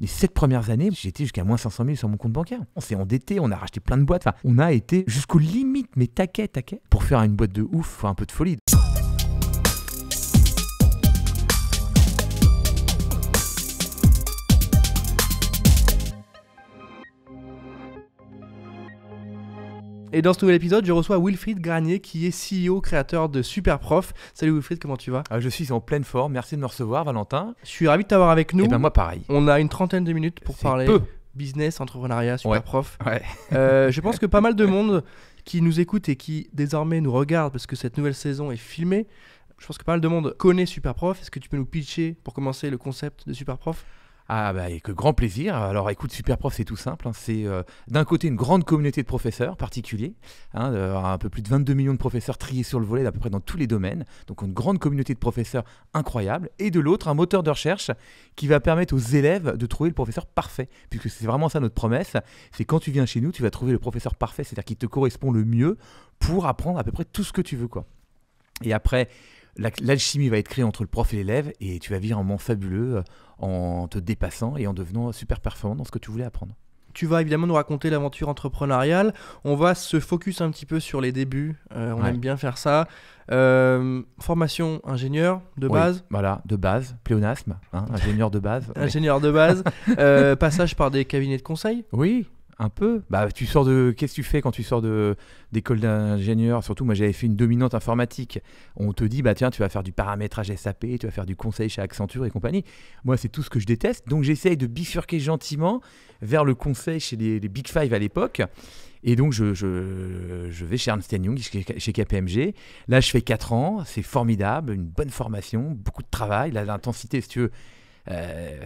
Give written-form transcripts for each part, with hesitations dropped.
Les 7 premières années, j'étais jusqu'à moins 500 000 sur mon compte bancaire. On s'est endetté, on a racheté plein de boîtes. Enfin, on a été jusqu'aux limites, mais taquet, pour faire une boîte de ouf, faut un peu de folie. Et dans ce nouvel épisode, je reçois Wilfried Granier qui est CEO, créateur de Superprof. Salut Wilfried, comment tu vas ? Je suis en pleine forme, merci de me recevoir Valentin. Je suis ravi de t'avoir avec nous. Et ben moi pareil. On a une trentaine de minutes pour parler business, entrepreneuriat, Superprof. Ouais. Je pense que pas mal de monde qui nous écoute et qui désormais nous regarde parce que cette nouvelle saison est filmée, je pense que pas mal de monde connaît Superprof. Est-ce que tu peux nous pitcher pour commencer le concept de Superprof ? Avec grand plaisir. Alors écoute, Superprof, c'est tout simple. C'est d'un côté une grande communauté de professeurs particuliers, un peu plus de 22 millions de professeurs triés sur le volet à peu près dans tous les domaines. Donc une grande communauté de professeurs incroyable. Et de l'autre, un moteur de recherche qui va permettre aux élèves de trouver le professeur parfait. Puisque c'est vraiment ça notre promesse. C'est quand tu viens chez nous, tu vas trouver le professeur parfait, c'est-à-dire qui te correspond le mieux pour apprendre à peu près tout ce que tu veux, quoi. Et après, l'alchimie va être créée entre le prof et l'élève et tu vas vivre un moment fabuleux en te dépassant et en devenant super performant dans ce que tu voulais apprendre. Tu vas évidemment nous raconter l'aventure entrepreneuriale. On va se focus un petit peu sur les débuts. On aime bien faire ça. Formation ingénieur de base. Voilà, de base, pléonasme, ingénieur de base. Ingénieur de base. Passage par des cabinets de conseil. Oui. Un peu. Qu'est-ce que tu fais quand tu sors d'école d'ingénieur ? Surtout, moi, j'avais fait une dominante informatique. On te dit, tiens, tu vas faire du paramétrage SAP, tu vas faire du conseil chez Accenture et compagnie. Moi, c'est tout ce que je déteste. Donc, j'essaye de bifurquer gentiment vers le conseil chez les Big Five à l'époque. Et donc, je vais chez Ernst & Young, chez KPMG. Là, je fais 4 ans. C'est formidable. Une bonne formation, beaucoup de travail. L'intensité, si tu veux,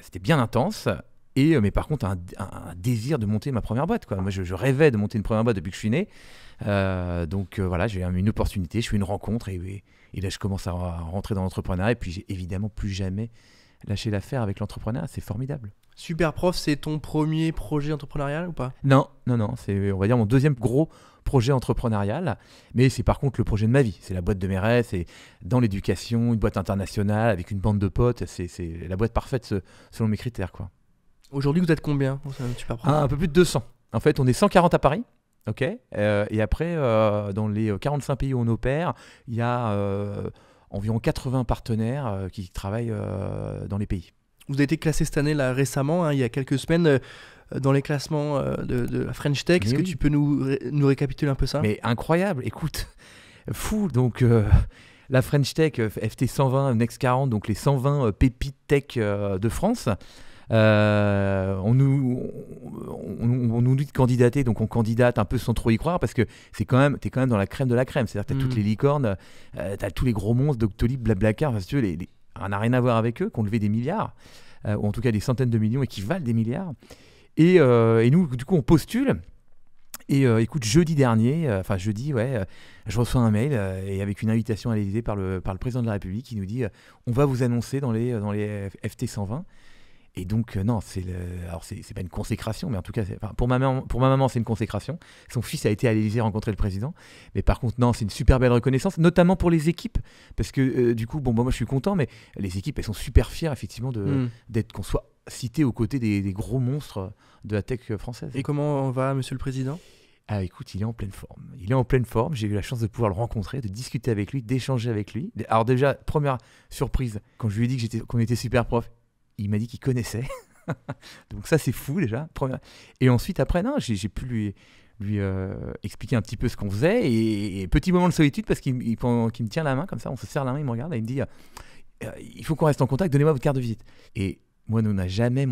c'était bien intense. Mais par contre, un désir de monter ma première boîte, quoi. Moi, je rêvais de monter une première boîte depuis que je suis né. Donc voilà, j'ai eu une opportunité, je fais une rencontre et là, je commence à rentrer dans l'entrepreneuriat. Et puis, j'ai évidemment plus jamais lâché l'affaire avec l'entrepreneuriat. C'est formidable. Superprof, c'est ton premier projet entrepreneurial ou pas ? Non. C'est, on va dire, mon deuxième gros projet entrepreneurial. Mais c'est par contre le projet de ma vie. C'est la boîte de mes rêves. C'est dans l'éducation, une boîte internationale avec une bande de potes. C'est la boîte parfaite selon mes critères, quoi. Aujourd'hui, vous êtes combien ? Un peu plus de 200. En fait, on est 140 à Paris. Ok. Et après, dans les 45 pays où on opère, il y a environ 80 partenaires qui travaillent dans les pays. Vous avez été classé cette année, là, récemment, il y a quelques semaines, dans les classements de la French Tech. Est-ce que tu peux nous récapituler un peu ça ? Mais incroyable. Écoute, fou. Donc, la French Tech, FT 120, Next 40, donc les 120 pépites tech de France. On nous dit de candidater, donc on candidate un peu sans trop y croire parce que t'es quand même dans la crème de la crème. C'est-à-dire que t'as toutes les licornes, t'as tous les gros monstres, Doctolib, Blablacar, enfin, si tu veux, on n'a rien à voir avec eux, qui ont levé des milliards, ou en tout cas des centaines de millions et qui valent des milliards. Et nous, du coup, on postule. Et écoute, jeudi dernier, je reçois un mail et avec une invitation à l'Élysée par le président de la République qui nous dit on va vous annoncer dans les FT 120. Et donc, non, c'est pas une consécration, mais en tout cas, pour ma maman, c'est une consécration. Son fils a été à l'Élysée rencontrer le président. Mais par contre, non, c'est une super belle reconnaissance, notamment pour les équipes. Parce que du coup, moi, je suis content, mais les équipes, elles sont super fières, effectivement, qu'on soit cité aux côtés des gros monstres de la tech française. Et comment va, monsieur le président ? Écoute, il est en pleine forme. J'ai eu la chance de pouvoir le rencontrer, de discuter avec lui, d'échanger avec lui. Alors déjà, première surprise, quand je lui ai dit qu'on était Superprof, il m'a dit qu'il connaissait. Donc ça, c'est fou déjà. Et ensuite, après, j'ai pu lui expliquer un petit peu ce qu'on faisait. Et petit moment de solitude parce qu'il me tient la main comme ça. On se serre la main, il me regarde et il me dit il faut qu'on reste en contact, donnez-moi votre carte de visite. Et moi, nous, on n'a jamais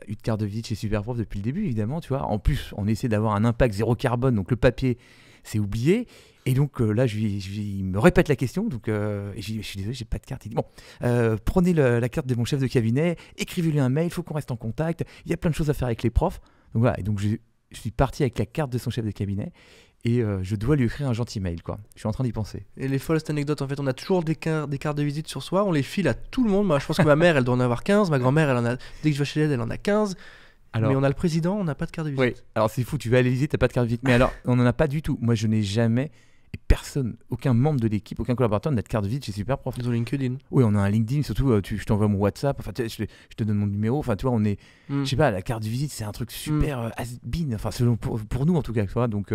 eu de carte de visite chez Superprof depuis le début, évidemment. Tu vois. En plus, on essaie d'avoir un impact zéro carbone. Donc le papier, c'est oublié. Et donc là, il me répète la question. Donc, et je suis désolé, j'ai pas de carte. Il dit prenez la carte de mon chef de cabinet, écrivez-lui un mail, il faut qu'on reste en contact. Il y a plein de choses à faire avec les profs. Donc voilà. Et donc je suis parti avec la carte de son chef de cabinet et je dois lui écrire un gentil mail, quoi. Je suis en train d'y penser. Et les folles anecdotes, en fait, on a toujours des cartes de visite sur soi. On les file à tout le monde. Moi, je pense que ma mère, elle doit en avoir 15. Ma grand-mère, dès que je vais chez elle en a 15. Mais on a le président, on n'a pas de carte de visite. Oui. Alors c'est fou. Tu vas à l'Élysée, t'as pas de carte de visite. Mais alors, on n'en a pas du tout. Moi, je n'ai jamais Et personne, aucun membre de l'équipe, aucun collaborateur n'a de carte visite chez Superprof. Ils ont LinkedIn. Oui, on a un LinkedIn, surtout, je t'envoie mon WhatsApp, enfin, je te donne mon numéro, enfin, tu vois, on est, je sais pas, la carte de visite, c'est un truc super has-been, enfin, selon, pour nous en tout cas, tu vois, donc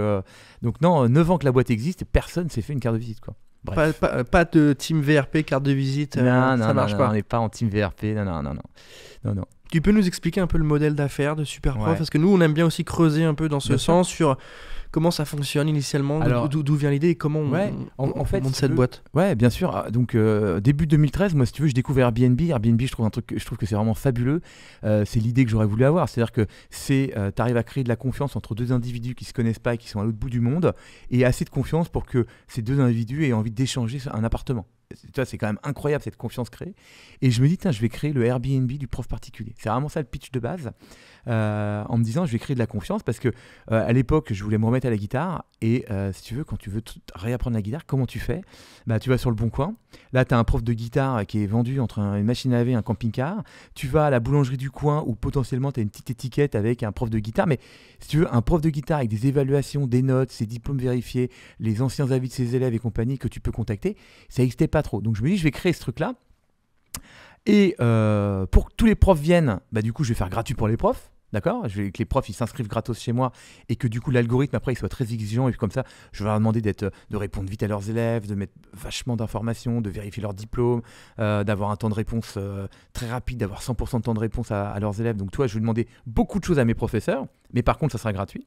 non, 9 ans que la boîte existe, et personne s'est fait une carte de visite, quoi. Bref. Pas de team VRP, carte de visite, ça marche pas. On n'est pas en team VRP, non. Tu peux nous expliquer un peu le modèle d'affaires de Superprof, Ouais. parce que nous, on aime bien aussi creuser un peu dans ce Bien sens sur comment ça fonctionne initialement, Alors, d'où vient l'idée et comment en fait, on monte si cette tu veux- boîte. Ouais, bien sûr. Donc début 2013, moi, si tu veux, je découvre Airbnb. Airbnb, je trouve que c'est vraiment fabuleux. C'est l'idée que j'aurais voulu avoir. C'est-à-dire que tu arrives à créer de la confiance entre deux individus qui se connaissent pas et qui sont à l'autre bout du monde, et assez de confiance pour que ces deux individus aient envie d'échanger un appartement. Tu vois, c'est quand même incroyable cette confiance créée. Et je me dis, tiens, je vais créer le Airbnb du prof particulier. C'est vraiment ça le pitch de base. En me disant, je vais créer de la confiance parce que à l'époque, je voulais me remettre à la guitare. Et si tu veux, quand tu veux réapprendre la guitare, comment tu fais ? Bah, tu vas sur le Bon Coin. Là, tu as un prof de guitare qui est vendu entre une machine à laver et un camping-car. Tu vas à la boulangerie du coin où potentiellement tu as une petite étiquette avec un prof de guitare. Mais si tu veux, un prof de guitare avec des évaluations, des notes, ses diplômes vérifiés, les anciens avis de ses élèves et compagnie que tu peux contacter, ça n'existait pas trop. Donc je me dis, je vais créer ce truc-là. Et pour que tous les profs viennent, bah, du coup, je vais faire gratuit pour les profs. D'accord ? Je vais que les profs ils s'inscrivent gratos chez moi et que du coup l'algorithme après il soit très exigeant et puis comme ça je vais leur demander de répondre vite à leurs élèves, de mettre vachement d'informations, de vérifier leurs diplômes, d'avoir un temps de réponse très rapide, d'avoir 100% de temps de réponse à leurs élèves. Donc toi je vais demander beaucoup de choses à mes professeurs, mais par contre ça sera gratuit.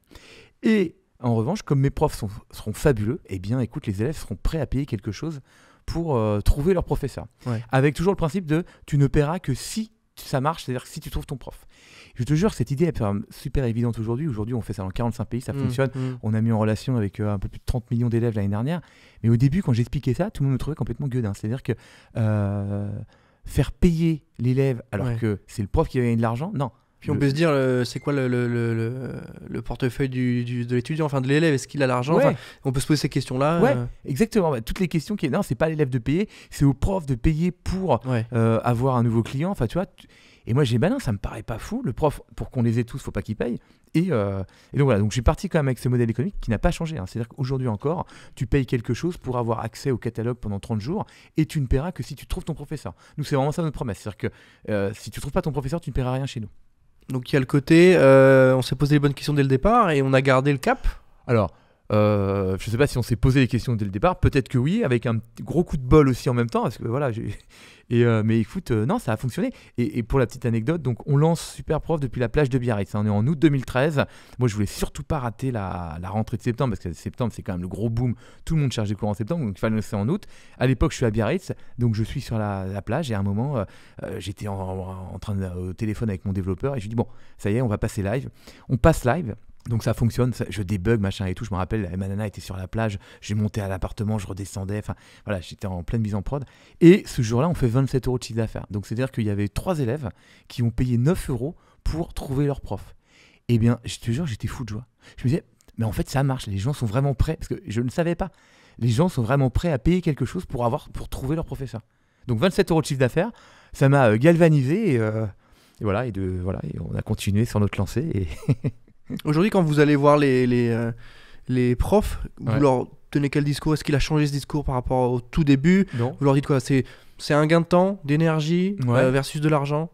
Et en revanche comme mes profs seront fabuleux, eh bien écoute les élèves seront prêts à payer quelque chose pour trouver leur professeur. Ouais. Avec toujours le principe de tu ne paieras que si ça marche, c'est-à-dire que si tu trouves ton prof. Je te jure, cette idée est super évidente aujourd'hui. Aujourd'hui, on fait ça dans 45 pays, ça fonctionne. On a mis en relation avec un peu plus de 30 millions d'élèves l'année dernière. Mais au début, quand j'expliquais ça, tout le monde me trouvait complètement gueudin. C'est-à-dire que faire payer l'élève alors que c'est le prof qui va gagner de l'argent, non. Puis on peut se dire, c'est quoi le portefeuille de l'étudiant, enfin de l'élève, est-ce qu'il a l'argent ? Ouais. Enfin, on peut se poser ces questions-là. Ouais, exactement. Bah, toutes les questions non, c'est pas l'élève de payer, c'est au prof de payer pour avoir un nouveau client. Enfin, tu vois. Et moi, j'ai non, ça me paraît pas fou. Le prof, pour qu'on les ait tous, faut pas qu'il paye. Et donc voilà, donc je suis parti quand même avec ce modèle économique qui n'a pas changé. C'est-à-dire qu'aujourd'hui encore, tu payes quelque chose pour avoir accès au catalogue pendant 30 jours et tu ne paieras que si tu trouves ton professeur. Nous, c'est vraiment ça notre promesse. C'est-à-dire que si tu trouves pas ton professeur, tu ne paieras rien chez nous. Donc il y a le côté, on s'est posé les bonnes questions dès le départ et on a gardé le cap. Alors, je ne sais pas si on s'est posé les questions dès le départ. Peut-être que oui, avec un gros coup de bol aussi en même temps. Parce que voilà, mais écoute, non, ça a fonctionné. Et pour la petite anecdote, donc on lance Superprof depuis la plage de Biarritz. On est en août 2013. Moi, je voulais surtout pas rater la rentrée de septembre parce que septembre, c'est quand même le gros boom. Tout le monde charge des cours en septembre, donc il fallait lancer en août. À l'époque, je suis à Biarritz, donc je suis sur la plage. Et à un moment, j'étais en train au téléphone avec mon développeur et je lui dis bon, ça y est, on va passer live. On passe live. Donc ça fonctionne, je débug, machin et tout. Je me rappelle, ma nana était sur la plage, j'ai monté à l'appartement, je redescendais. Enfin voilà, j'étais en pleine mise en prod. Et ce jour-là, on fait 27 € de chiffre d'affaires. Donc c'est-à-dire qu'il y avait 3 élèves qui ont payé 9 € pour trouver leur prof. Eh bien, je te jure, j'étais fou de joie. Je me disais, mais en fait, ça marche. Les gens sont vraiment prêts, parce que je ne savais pas. Les gens sont vraiment prêts à payer quelque chose pour trouver leur professeur. Donc 27 € de chiffre d'affaires, ça m'a galvanisé. Et voilà, et on a continué sur notre lancée. Et Aujourd'hui, quand vous allez voir les profs, vous leur tenez quel discours ? Est-ce qu'il a changé ce discours par rapport au tout début ? Non. Vous leur dites quoi ? C'est un gain de temps, d'énergie versus de l'argent ?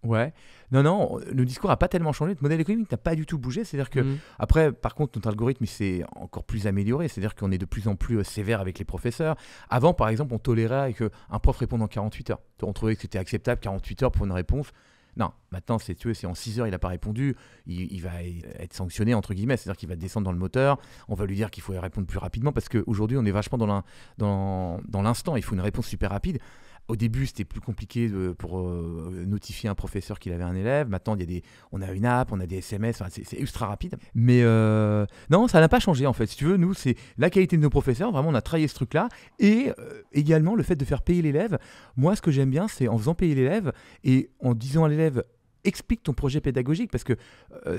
Ouais. Non, le discours n'a pas tellement changé. Le modèle économique n'a pas du tout bougé. C'est-à-dire que, après, par contre, notre algorithme s'est encore plus amélioré. C'est-à-dire qu'on est de plus en plus sévère avec les professeurs. Avant, par exemple, on tolérait qu'un prof réponde en 48 heures. On trouvait que c'était acceptable, 48 heures pour une réponse. Non, maintenant, c'est en 6 heures, il n'a pas répondu, il va être sanctionné, entre guillemets, c'est-à-dire qu'il va descendre dans le moteur, on va lui dire qu'il faut répondre plus rapidement, parce qu'aujourd'hui, on est vachement dans l'instant, il faut une réponse super rapide. Au début, c'était plus compliqué pour notifier un professeur qu'il avait un élève. Maintenant, on a une app, on a des SMS, c'est ultra rapide. Mais non, ça n'a pas changé en fait. Si tu veux, nous, c'est la qualité de nos professeurs. Vraiment, on a travaillé ce truc-là. Et également, le fait de faire payer l'élève. Moi, ce que j'aime bien, c'est en faisant payer l'élève et en disant à l'élève, explique ton projet pédagogique. Parce que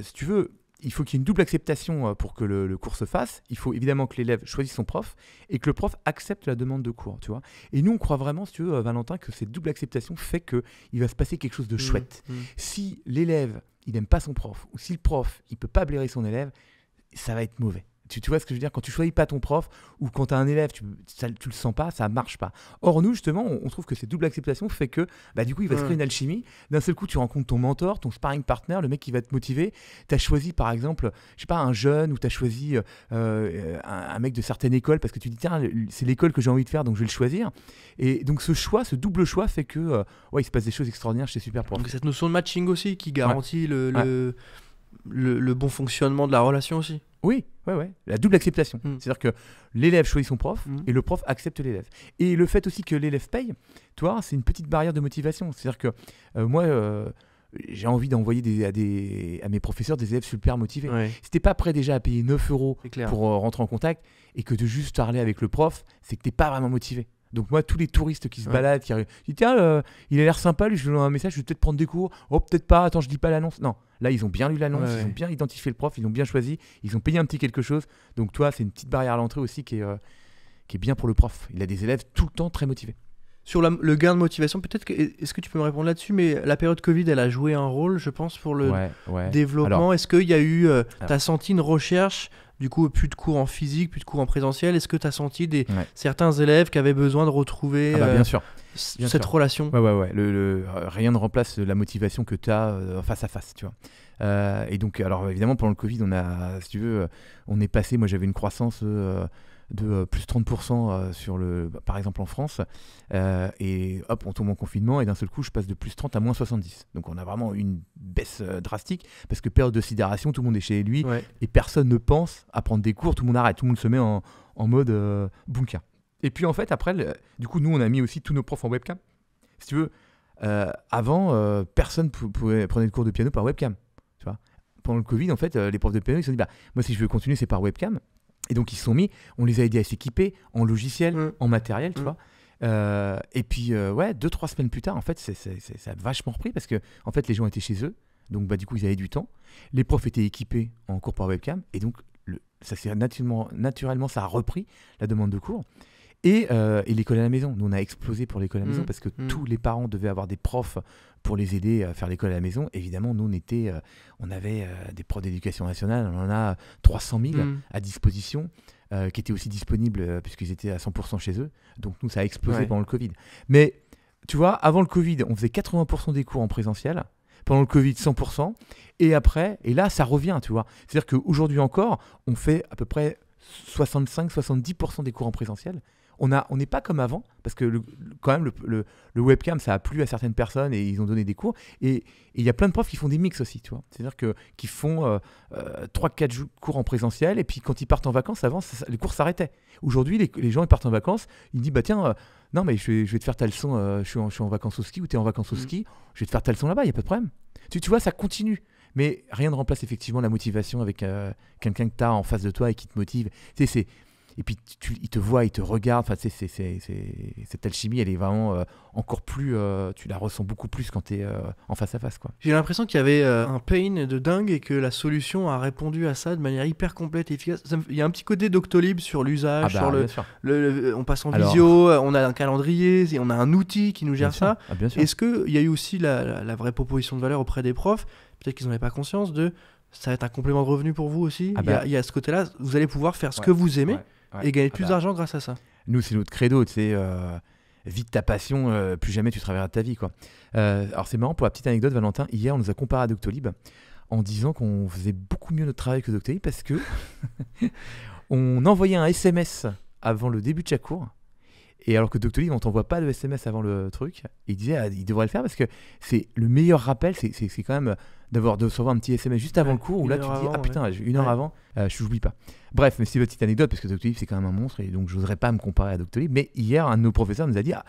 si tu veux, il faut qu'il y ait une double acceptation pour que le cours se fasse. Il faut évidemment que l'élève choisisse son prof et que le prof accepte la demande de cours, tu vois. Et nous, on croit vraiment, si tu veux, Valentin, que cette double acceptation fait qu'il va se passer quelque chose de chouette. Si l'élève, il n'aime pas son prof, ou si le prof, il ne peut pas blairer son élève, ça va être mauvais. Tu vois ce que je veux dire? Quand tu choisis pas ton prof ou quand tu as un élève, tu le sens pas, ça marche pas. Or, nous, justement, on trouve que cette double acceptation fait que, du coup, il va se créer une alchimie. D'un seul coup, tu rencontres ton mentor, ton sparring partner, le mec qui va te motiver. Tu as choisi, par exemple, je sais pas, un jeune, ou tu as choisi un mec de certaine école parce que tu dis, tiens, c'est l'école que j'ai envie de faire, donc je vais le choisir. Et donc, ce double choix fait que, il se passe des choses extraordinaires chez Superprof. Donc, cette notion de matching aussi qui garantit le bon fonctionnement de la relation aussi. Oui, ouais. La double acceptation. C'est-à-dire que l'élève choisit son prof et le prof accepte l'élève. Et le fait aussi que l'élève paye, toi, c'est une petite barrière de motivation. C'est-à-dire que moi, j'ai envie d'envoyer à mes professeurs des élèves super motivés. Ouais. Si t'es pas prêt déjà à payer 9 € pour rentrer en contact et que de juste parler avec le prof, c'est que t'es pas vraiment motivé. Donc moi, tous les touristes qui se baladent, qui disent tiens, il a l'air sympa, lui, je lui donne un message, je vais peut-être prendre des cours. Oh, peut-être pas, attends, je lis pas l'annonce. Non, là, ils ont bien lu l'annonce, ils ont bien identifié le prof, ils l'ont bien choisi, ils ont payé un petit quelque chose. Donc toi, c'est une petite barrière à l'entrée aussi qui est bien pour le prof. Il a des élèves tout le temps très motivés. Sur le gain de motivation, est-ce que tu peux me répondre là-dessus, mais la période Covid, elle a joué un rôle, je pense, pour le développement. Alors, est-ce qu'il y a eu, t'as senti une recherche, du coup, plus de cours en physique, plus de cours en présentiel? Est-ce que tu as senti certains élèves qui avaient besoin de retrouver bien sûr. cette relation? Ouais. Rien ne remplace la motivation que tu as face à face, tu vois. Et donc, alors évidemment, pendant le Covid, si tu veux, on est passé, moi j'avais une croissance de plus 30% par exemple en France, et hop, on tombe en confinement et d'un seul coup je passe de plus 30 à moins 70. Donc on a vraiment une baisse drastique parce que période de sidération, tout le monde est chez lui et personne ne pense à prendre des cours, tout le monde arrête, tout le monde se met en mode bunker. Et puis en fait après, du coup nous on a mis aussi tous nos profs en webcam. Si tu veux, avant personne pouvait prendre des cours de piano par webcam, tu vois. Pendant le Covid en fait, les profs de piano ils se sont dit moi si je veux continuer c'est par webcam. Et donc, on les a aidés à s'équiper en logiciel, en matériel, tu vois. Et puis, 2-3 semaines plus tard, en fait, ça a vachement repris parce que, en fait, les gens étaient chez eux. Donc, du coup, ils avaient du temps. Les profs étaient équipés en cours par webcam. Et donc, ça s'est naturellement, ça a repris la demande de cours. Et l'école à la maison. Nous, on a explosé pour l'école à la maison parce que tous les parents devaient avoir des profs pour les aider à faire l'école à la maison. Évidemment, nous, on avait des profs d'éducation nationale. On en a 300 000 à disposition qui étaient aussi disponibles puisqu'ils étaient à 100% chez eux. Donc, nous, ça a explosé pendant le Covid. Mais, tu vois, avant le Covid, on faisait 80% des cours en présentiel. Pendant le Covid, 100%. Et après, et là, ça revient, tu vois. C'est-à-dire qu'aujourd'hui encore, on fait à peu près 65-70% des cours en présentiel. On n'est pas comme avant, parce que quand même, le webcam, ça a plu à certaines personnes et ils ont donné des cours. Et il y a plein de profs qui font des mix aussi, tu vois. C'est-à-dire qu'ils font 3-4 cours en présentiel et puis quand ils partent en vacances, avant, les cours s'arrêtaient. Aujourd'hui, les gens ils partent en vacances, ils disent tiens, non, mais je vais te faire ta leçon, je suis en vacances au ski ou tu es en vacances au ski, je vais te faire ta leçon là-bas, il n'y a pas de problème. Tu vois, ça continue. Mais rien ne remplace effectivement la motivation avec quelqu'un que tu as en face de toi et qui te motive. Tu sais, et puis il te voit, il te regarde. Enfin, cette alchimie, elle est vraiment encore plus. Tu la ressens beaucoup plus quand tu es en face à face, quoi. J'ai l'impression qu'il y avait un pain de dingue et que la solution a répondu à ça de manière hyper complète et efficace. Il y a un petit côté Doctolib sur l'usage, sur on passe en visio, on a un calendrier, on a un outil qui nous gère ça. Est-ce qu'il y a eu aussi la vraie proposition de valeur auprès des profs? Peut-être qu'ils n'en avaient pas conscience ça va être un complément de revenu pour vous aussi. Il y a ce côté-là, vous allez pouvoir faire ce que vous aimez. Et gagner plus d'argent grâce à ça. Nous, c'est notre credo, tu sais, vite ta passion, plus jamais tu travailleras de ta vie, quoi. Alors c'est marrant, pour la petite anecdote, Valentin, hier on nous a comparé à Doctolib en disant qu'on faisait beaucoup mieux notre travail que Doctolib parce que on envoyait un SMS avant le début de chaque cours. Et alors que Doctolib, on t'envoie pas de SMS avant le truc. Et il disait, il devrait le faire parce que c'est le meilleur rappel, c'est quand même de recevoir un petit SMS juste avant le cours où là tu te dis, putain, une heure avant, je n'oublie pas. Bref, mais c'est une petite anecdote parce que Doctolib, c'est quand même un monstre et donc je n'oserais pas me comparer à Doctolib. Mais hier, un de nos professeurs nous a dit, la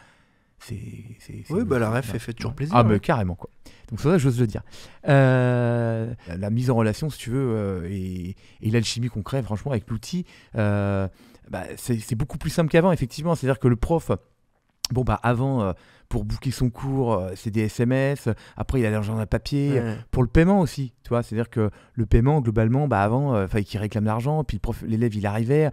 ref fait toujours plaisir. Ah, mais carrément, quoi. Donc, c'est ça, j'ose le dire. La mise en relation, si tu veux, et l'alchimie qu'on crée, franchement, avec l'outil, c'est beaucoup plus simple qu'avant, effectivement. C'est-à-dire que le prof, avant, pour booker son cours, c'est des SMS. Après, il a l'argent à papier. Pour le paiement aussi, tu vois. C'est-à-dire que le paiement, globalement, avant, il fallait qu'il réclame l'argent. Puis l'élève, il arrivait.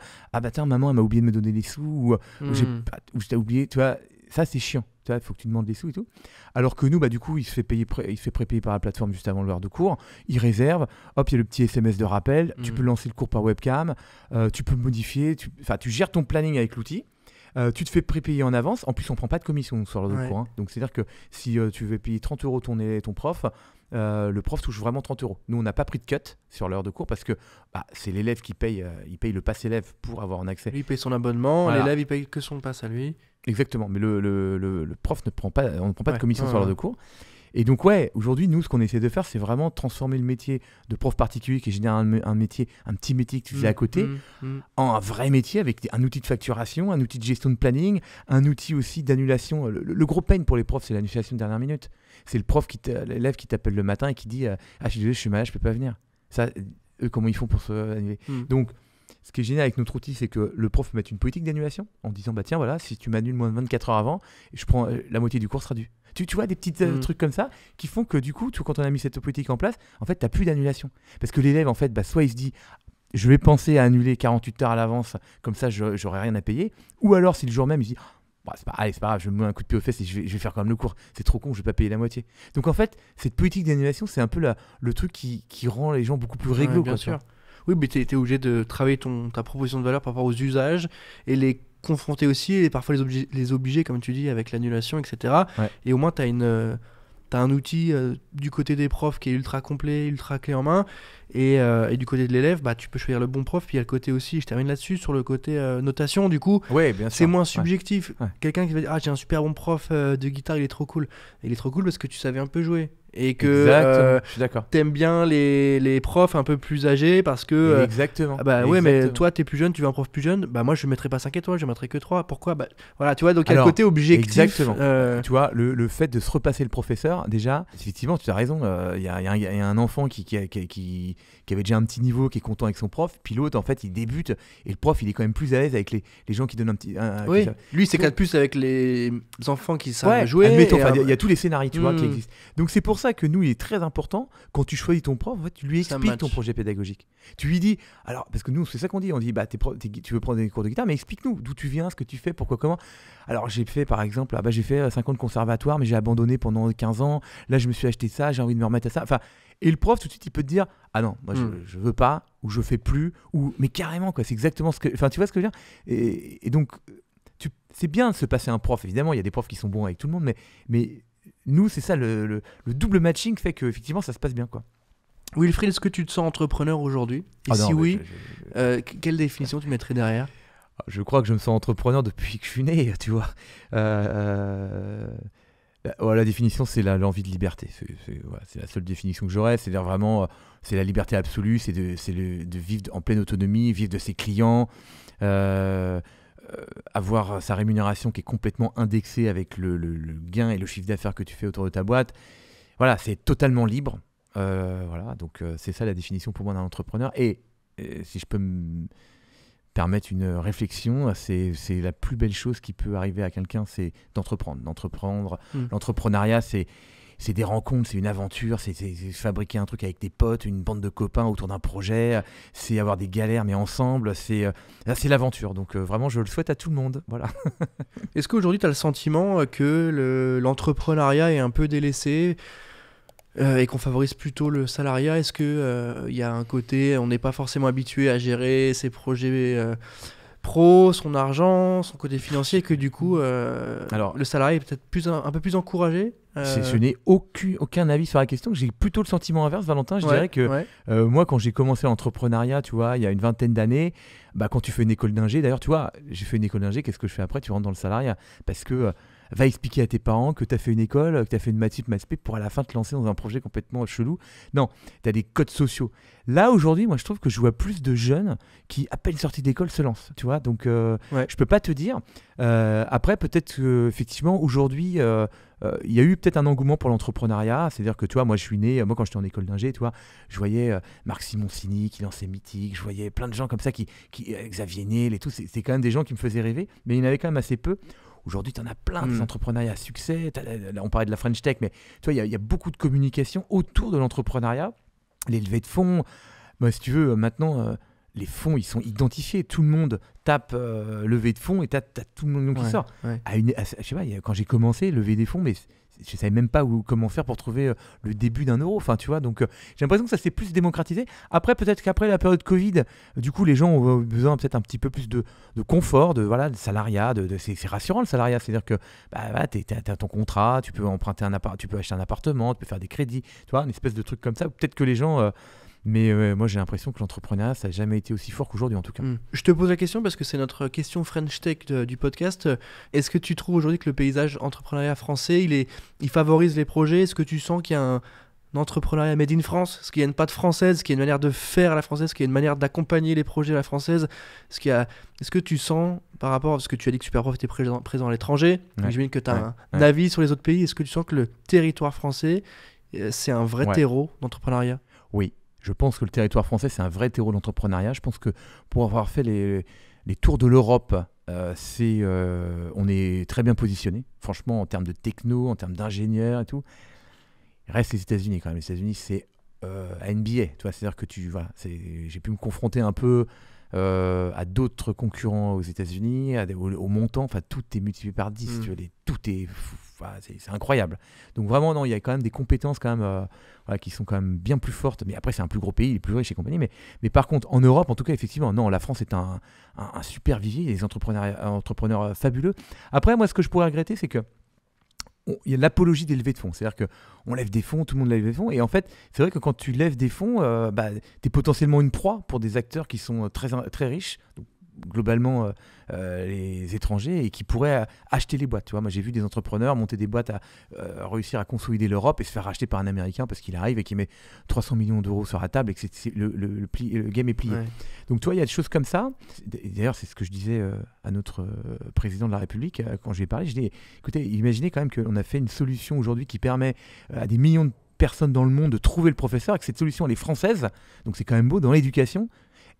Tiens, maman, elle m'a oublié de me donner les sous. Ou je t'ai oublié, tu vois. Ça, c'est chiant. il faut que tu demandes les sous et tout. Alors que nous, du coup, il se fait prépayer par la plateforme juste avant l'heure de cours. Il réserve. Hop, il y a le petit SMS de rappel. Tu peux lancer le cours par webcam. Tu peux modifier. Tu gères ton planning avec l'outil. Tu te fais prépayer en avance. En plus, on ne prend pas de commission sur l'heure de cours. Hein. Donc, c'est-à-dire que si tu veux payer 30 € ton prof, le prof touche vraiment 30 €. Nous, on n'a pas pris de cut sur l'heure de cours parce que c'est l'élève qui paye, il paye le pass élève pour avoir un accès. Lui, il paye son abonnement, l'élève, il paye que son pass à lui. Exactement, mais le prof on ne prend pas de commission sur l'heure de cours. Et donc, aujourd'hui, nous, ce qu'on essaie de faire, c'est vraiment transformer le métier de prof particulier, qui est généralement un petit métier que tu fais à côté, en un vrai métier avec un outil de facturation, un outil de gestion de planning, un outil aussi d'annulation. Le gros pain pour les profs, c'est l'annulation de dernière minute. C'est l'élève qui t'appelle le matin et qui dit je suis désolé, je suis malade, je peux pas venir. Ça, eux, comment ils font pour se annuler Donc, ce qui est génial avec notre outil, c'est que le prof peut mettre une politique d'annulation en disant tiens, voilà, si tu m'annules moins de 24 heures avant, je prends la moitié du cours sera dû. Tu vois, des petits trucs comme ça qui font que du coup, quand on a mis cette politique en place, en fait, tu n'as plus d'annulation. Parce que l'élève, en fait, soit il se dit je vais penser à annuler 48 heures à l'avance, comme ça, j'aurai rien à payer. Ou alors, si le jour même, il se dit c'est pas grave, je me mets un coup de pied aux fesses et je vais faire quand même le cours. C'est trop con, je vais pas payer la moitié. Donc en fait, cette politique d'annulation, c'est un peu le truc qui rend les gens beaucoup plus réglo. Bien sûr. Oui, mais tu es obligé de travailler ta proposition de valeur par rapport aux usages et les confronter aussi et parfois les obliger, comme tu dis, avec l'annulation, etc. Et au moins, tu as un outil du côté des profs qui est ultra complet, ultra clé en main. Et du côté de l'élève, tu peux choisir le bon prof. Puis il y a le côté aussi, je termine là-dessus, sur le côté notation, du coup, c'est moins subjectif. Quelqu'un qui va dire j'ai un super bon prof de guitare, il est trop cool. Il est trop cool parce que tu savais un peu jouer. Et que t'aimes bien les profs un peu plus âgés parce que exactement. Mais toi t'es plus jeune, tu veux un prof plus jeune, moi je mettrai pas 5 étoiles, je mettrai que 3. Pourquoi voilà, tu vois, donc il y a le côté objectif. Exactement. Tu vois, le fait de se repasser le professeur, déjà, effectivement, tu as raison, il y a un enfant qui avait déjà un petit niveau, qui est content avec son prof, puis l'autre, en fait, il débute et le prof, il est quand même plus à l'aise avec les gens qui donnent un petit. Lui, c'est plus avec les enfants qui savent jouer. Admettons, il y a tous les scénarios, tu vois, qui existent. Donc c'est pour ça que nous, il est très important, quand tu choisis ton prof, en fait, tu lui expliques ton projet pédagogique. Tu lui dis, alors, parce que nous, c'est ça qu'on dit, on dit, tu veux prendre des cours de guitare, mais explique-nous d'où tu viens, ce que tu fais, pourquoi, comment. Alors, j'ai fait, par exemple, j'ai fait 5 ans de conservatoire, mais j'ai abandonné pendant 15 ans. Là, je me suis acheté ça, j'ai envie de me remettre à ça. Enfin, et le prof, tout de suite, il peut te dire, ah non, moi, je veux pas, ou je fais plus, ou, mais carrément, quoi, c'est exactement ce que, enfin, tu vois ce que je veux dire. Et donc, c'est bien de se passer un prof. Évidemment, il y a des profs qui sont bons avec tout le monde, mais nous, c'est ça, le double matching fait qu'effectivement, ça se passe bien, quoi. Wilfried, est-ce que tu te sens entrepreneur aujourd'hui ? Et si oui, quelle définition tu mettrais derrière ? Je crois que je me sens entrepreneur depuis que je suis né, tu vois. La définition, c'est l'envie de liberté. C'est la seule définition que j'aurais. C'est-à-dire vraiment, c'est la liberté absolue, c'est de vivre en pleine autonomie, vivre de ses clients, avoir sa rémunération qui est complètement indexée avec le gain et le chiffre d'affaires que tu fais autour de ta boîte. Voilà, c'est totalement libre. Donc c'est ça la définition pour moi d'un entrepreneur. Et si je peux me permettre une réflexion, c'est la plus belle chose qui peut arriver à quelqu'un, c'est d'entreprendre. L'entrepreneuriat, c'est des rencontres, c'est une aventure, c'est fabriquer un truc avec des potes, une bande de copains autour d'un projet, c'est avoir des galères mais ensemble, c'est l'aventure. Donc vraiment, je le souhaite à tout le monde. Voilà. Est-ce qu'aujourd'hui, tu as le sentiment que l'entrepreneuriat est un peu délaissé et qu'on favorise plutôt le salariat ? Est-ce qu'il y a un côté, on n'est pas forcément habitué à gérer ses projets pro, son argent, son côté financier, que du coup, le salarié est peut-être un peu plus encouragé ? Je n'ai aucun avis sur la question. J'ai plutôt le sentiment inverse, Valentin. Je dirais que moi, quand j'ai commencé l'entrepreneuriat, tu vois, il y a une vingtaine d'années, quand tu fais une école d'ingé, d'ailleurs, tu vois, j'ai fait une école d'ingé, qu'est-ce que je fais après ? Tu rentres dans le salariat. Parce que va expliquer à tes parents que tu as fait une école, que tu as fait une maths pour à la fin te lancer dans un projet complètement chelou. Non, tu as des codes sociaux. Là, aujourd'hui, moi, je trouve que je vois plus de jeunes qui, à peine sortis d'école, se lancent. Tu vois, donc je peux pas te dire. Après, peut-être qu'effectivement, aujourd'hui, il y a eu peut-être un engouement pour l'entrepreneuriat. C'est-à-dire que, tu vois, moi, je suis né, quand j'étais en école d'ingé, tu vois, je voyais Marc Simoncini qui lançait Mythique, je voyais plein de gens comme ça, Xavier Niel et tout. C'est quand même des gens qui me faisaient rêver, mais il y en avait quand même assez peu. Aujourd'hui, tu en as plein des entrepreneuriats à succès. On parlait de la French Tech, mais tu vois, il y a beaucoup de communication autour de l'entrepreneuriat. Les levées de fonds, si tu veux, maintenant, les fonds, ils sont identifiés. Tout le monde tape levée de fonds et t'as tout le monde qui sort. Ouais. Je sais pas, quand j'ai commencé, lever des fonds, mais je savais même pas comment faire pour trouver le début d'1 euro. Enfin, tu vois, donc j'ai l'impression que ça s'est plus démocratisé. Après, peut-être qu'après la période Covid, du coup, les gens ont besoin peut-être un petit peu plus de confort, de salariat. C'est rassurant le salariat, c'est-à-dire que t'as ton contrat, tu peux emprunter tu peux acheter un appartement, tu peux faire des crédits, tu vois, une espèce de truc comme ça. Peut-être que les gens mais moi j'ai l'impression que l'entrepreneuriat ça n'a jamais été aussi fort qu'aujourd'hui en tout cas. Je te pose la question parce que c'est notre question French Tech du podcast. Est-ce que tu trouves aujourd'hui que le paysage entrepreneuriat français il favorise les projets? Est-ce que tu sens qu'il y a un entrepreneuriat made in France? Est-ce qu'il y a une patte française? Est-ce qu'il y a une manière de faire à la française? Est-ce qu'il y a une manière d'accompagner les projets à la française? Est-ce que tu sens par rapport à ce que tu as dit que Superprof était présent à l'étranger, j'imagine que tu as un avis sur les autres pays, est-ce que tu sens que le territoire français c'est un vrai terreau d'entrepreneuriat? Oui. Je pense que le territoire français, c'est un vrai terreau d'entrepreneuriat. Je pense que pour avoir fait les tours de l'Europe, on est très bien positionné. Franchement, en termes de techno, en termes d'ingénieurs et tout. Il reste les États-Unis quand même. Les États-Unis, c'est à NBA. C'est-à-dire que j'ai pu me confronter un peu à d'autres concurrents aux États-Unis, au montant. Enfin, tout est multiplié par 10. Tout est c'est incroyable. Donc vraiment, non, il y a quand même des compétences quand même, qui sont quand même bien plus fortes. Mais après, c'est un plus gros pays, il est plus riche et compagnie. Mais par contre, en Europe, en tout cas, effectivement, non, la France est un super vivier, des entrepreneurs fabuleux. Après, moi, ce que je pourrais regretter, c'est que il y a l'apologie des levées de fonds. C'est-à-dire qu'on lève des fonds, tout le monde lève des fonds. Et en fait, c'est vrai que quand tu lèves des fonds, tu es potentiellement une proie pour des acteurs qui sont très, très riches. Donc, globalement, les étrangers et qui pourraient acheter les boîtes. Tu vois, moi, j'ai vu des entrepreneurs monter des boîtes à réussir à consolider l'Europe et se faire racheter par un Américain parce qu'il arrive et qu'il met 300 millions d'euros sur la table et que le game est plié. Ouais. Donc, tu vois, il y a des choses comme ça. Et d'ailleurs, c'est ce que je disais à notre président de la République quand je lui ai parlé. Je dis, écoutez, imaginez quand même qu'on a fait une solution aujourd'hui qui permet à des millions de personnes dans le monde de trouver le professeur et que cette solution, elle est française. Donc, c'est quand même beau dans l'éducation.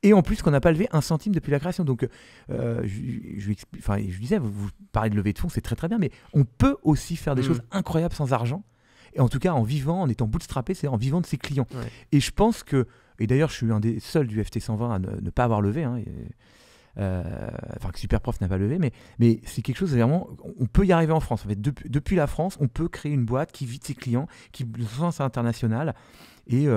Et en plus, qu'on n'a pas levé un centime depuis la création. Donc, je disais, vous parlez de levée de fonds, c'est très très bien, mais on peut aussi faire des choses incroyables sans argent. Et en tout cas, en vivant, en étant bootstrappé, c'est en vivant de ses clients. Ouais. Et je pense que, et d'ailleurs, je suis un des seuls du FT 120 à ne pas avoir levé, que Superprof n'a pas levé, mais c'est quelque chose, vraiment, on peut y arriver en France. En fait, depuis la France, on peut créer une boîte qui vit de ses clients, qui a le sens international. Et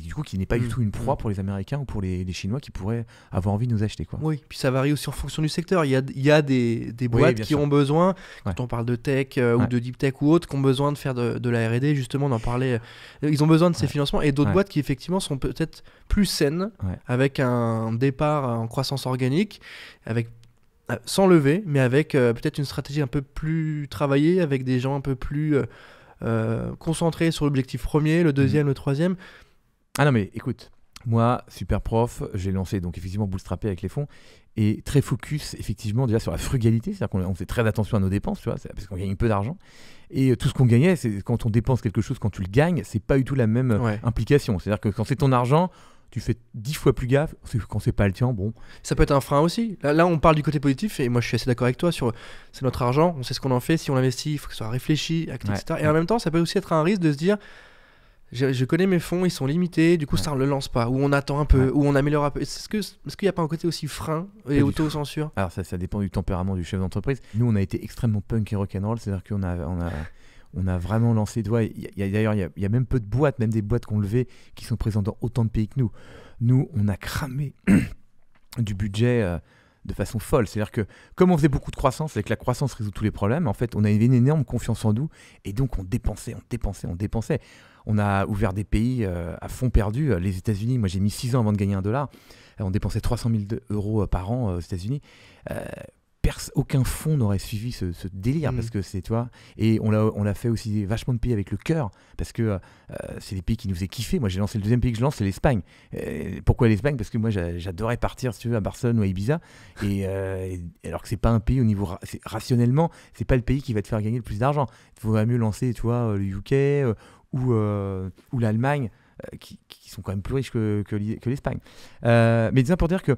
du coup qui n'est pas du tout une proie pour les Américains ou pour les Chinois qui pourraient avoir envie de nous acheter, quoi. Oui, puis ça varie aussi en fonction du secteur. Il y a des boîtes qui ont besoin, quand on parle de tech ou de deep tech ou autres, qui ont besoin de faire de la R&D, justement, d'en parler. Ils ont besoin de ces financements, et d'autres boîtes qui effectivement sont peut-être plus saines, avec un départ en croissance organique, sans lever, mais avec peut-être une stratégie un peu plus travaillée, avec des gens un peu plus concentré sur l'objectif premier, le deuxième, le troisième. Ah non, mais écoute, moi, Superprof, j'ai lancé donc effectivement bootstrappé avec les fonds et très focus effectivement déjà sur la frugalité, c'est-à-dire qu'on fait très attention à nos dépenses, tu vois, parce qu'on gagne peu d'argent. Et tout ce qu'on gagnait, c'est quand on dépense quelque chose, quand tu le gagnes, c'est pas du tout la même implication. C'est-à-dire que quand c'est ton argent, tu fais 10 fois plus gaffe. Quand c'est pas le tien, bon. Ça peut être un frein aussi. Là, on parle du côté positif, et moi je suis assez d'accord avec toi sur c'est notre argent, on sait ce qu'on en fait, si on l'investit, il faut que ce soit réfléchi, etc. Et en même temps, ça peut aussi être un risque de se dire je connais mes fonds, ils sont limités, du coup ça on le lance pas, ou on attend un peu, ou on améliore un peu. Est-ce qu'il n'y a pas un côté aussi frein et auto-censure? Alors ça dépend du tempérament du chef d'entreprise. Nous, on a été extrêmement punk et rock'n'roll, c'est-à-dire qu'on a vraiment lancé de voix. D'ailleurs, il y a même peu de boîtes, même des boîtes qu'on levait, qui sont présentes dans autant de pays que nous. Nous, on a cramé du budget de façon folle. C'est-à-dire que, comme on faisait beaucoup de croissance, et que la croissance résout tous les problèmes, en fait, on avait une énorme confiance en nous, et donc on dépensait. On a ouvert des pays à fond perdu. Les États-Unis, moi j'ai mis 6 ans avant de gagner $1. On dépensait 300 000 euros par an aux États-Unis. Aucun fonds n'aurait suivi ce délire, parce que c'est, tu vois, et on l'a fait aussi vachement de pays avec le cœur, parce que c'est des pays qui nous faisaient kiffer. Moi j'ai lancé le deuxième pays que je lance, c'est l'Espagne. Pourquoi l'Espagne? Parce que moi j'adorais partir, si tu veux, à Barcelone ou à Ibiza, et alors que c'est pas un pays au niveau rationnellement, c'est pas le pays qui va te faire gagner le plus d'argent. Il faudrait mieux lancer, tu vois, le UK ou l'Allemagne, qui sont quand même plus riches que l'Espagne. Mais disons pour dire que